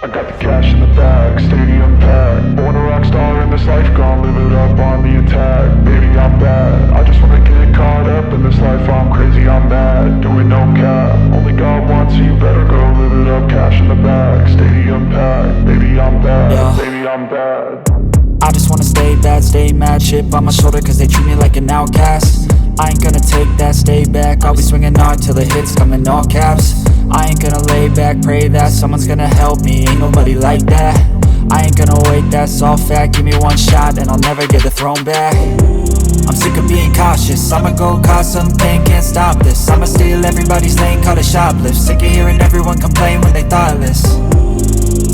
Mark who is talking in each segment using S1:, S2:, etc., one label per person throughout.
S1: I got the cash in the bag, stadium packed. Born a rock star in this life, gon' live it up on the attack. Baby, I'm bad, I just wanna get caught up in this life. I'm crazy, I'm mad, doing no cap. Only God wants you, better go live it up. Cash in the bag, stadium packed. Baby, I'm bad, yeah. Baby, I'm bad.
S2: I just wanna stay bad, stay mad. Chip on my shoulder cause they treat me like an outcast. I ain't gonna take that, stay back. I'll be swinging hard till the hits come in all caps. I ain't gonna lay back, pray that someone's gonna help me. Ain't nobody like that. I ain't gonna wait, that's all fact. Give me one shot and I'll never get the throne back. I'm sick of being cautious, I'ma go cause some pain, can't stop this. I'ma steal everybody's lane, call it shoplift. Sick of hearing everyone complain when they thoughtless.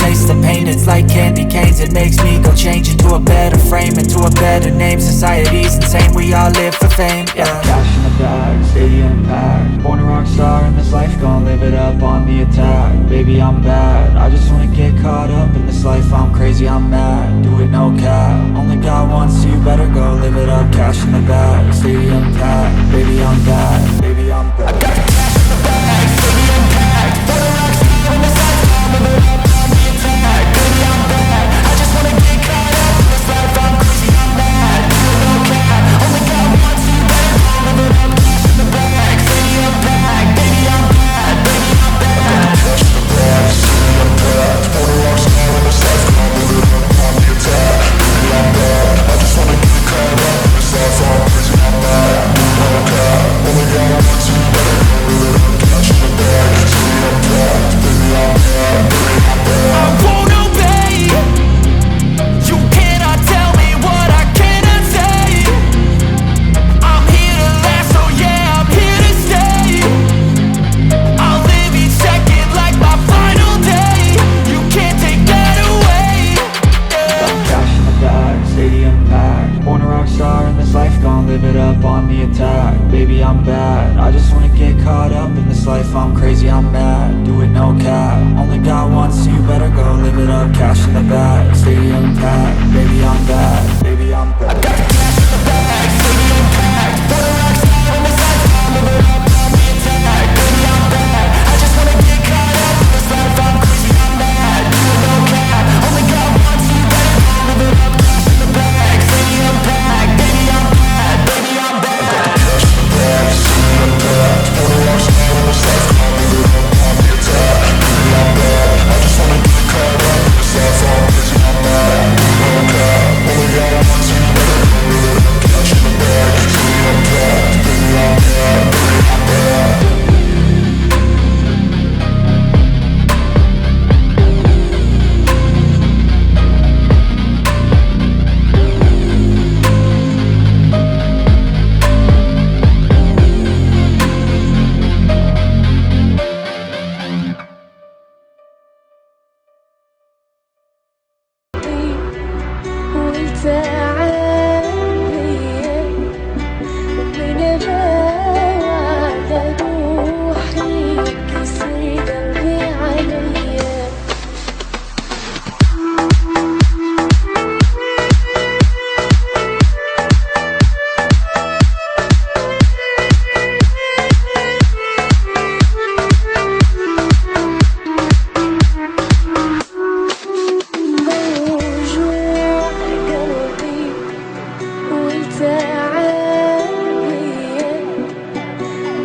S2: Taste the pain, it's like candy canes. It makes me go change into a better frame, into a better name. Society's insane, we all live for fame, yeah. Cash in the bag, stadium packed. Born a rock star in this life, gon' live it up on the attack. Baby, I'm bad, I just wanna get caught up in this life. I'm crazy, I'm mad, do it no cap. Only God wants you, better go live it up. Cash in the bag, stadium packed. Baby, I'm bad, baby, I'm bad. I got the cash in the bag, stadium packed. Born a rock star in this life, gon' live it up on the attack. Baby, I'm bad, I just wanna get caught up in this life. I'm crazy, I'm mad, do it no cap. Only God wants you, better go live it up. Cash in the bag, stadium packed. Baby, I'm bad, baby, I'm bad. Cash in the bag, stadium packed. Born a rock star in this life, gon' live it up on the attack. Baby, I'm bad, I just wanna get caught up in this life. I'm crazy, I'm mad, do it no cap. Only God wants you, better go live it up. Cash in the bag, stadium packed. Baby, I'm bad, baby, I'm bad. I won't obey. You cannot tell me what I cannot say. I'm here to last, so yeah, I'm here to stay. I'll live each second like my final day. You can't take that away, yeah. Cash in the bag, stadium packed. Born a rock star in this life, gon' live it up on the attack. Baby, I'm bad, I just wanna get caught up in this life. I'm crazy, I'm mad, do it no cap. Only God wants you, better go live it up. Cash in the bag, stadium packed. Baby, I'm bad, baby, I'm bad. I got the cash in the bag, stadium packed. Born a rock star in this life, gon' live it up on the attack. Baby, I'm bad, I just wanna get caught up in this life. I'm crazy, I'm mad, do it no cap. Only God wants you, better go live it up. Cash in the bag, stadium packed. Baby, I'm bad, baby, I'm bad. I got the cash in the bag, stadium packed. Born a rock star in this life, gon' live it up on the attack. Baby, I'm bad, I just wanna get caught up in this life. I'm crazy, I'm mad, do it no cap. Only God wants you, better go live it up. Cash in the bag, stadium packed. Baby, I'm bad, baby, I'm bad.
S3: تعال بيا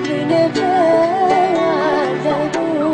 S3: من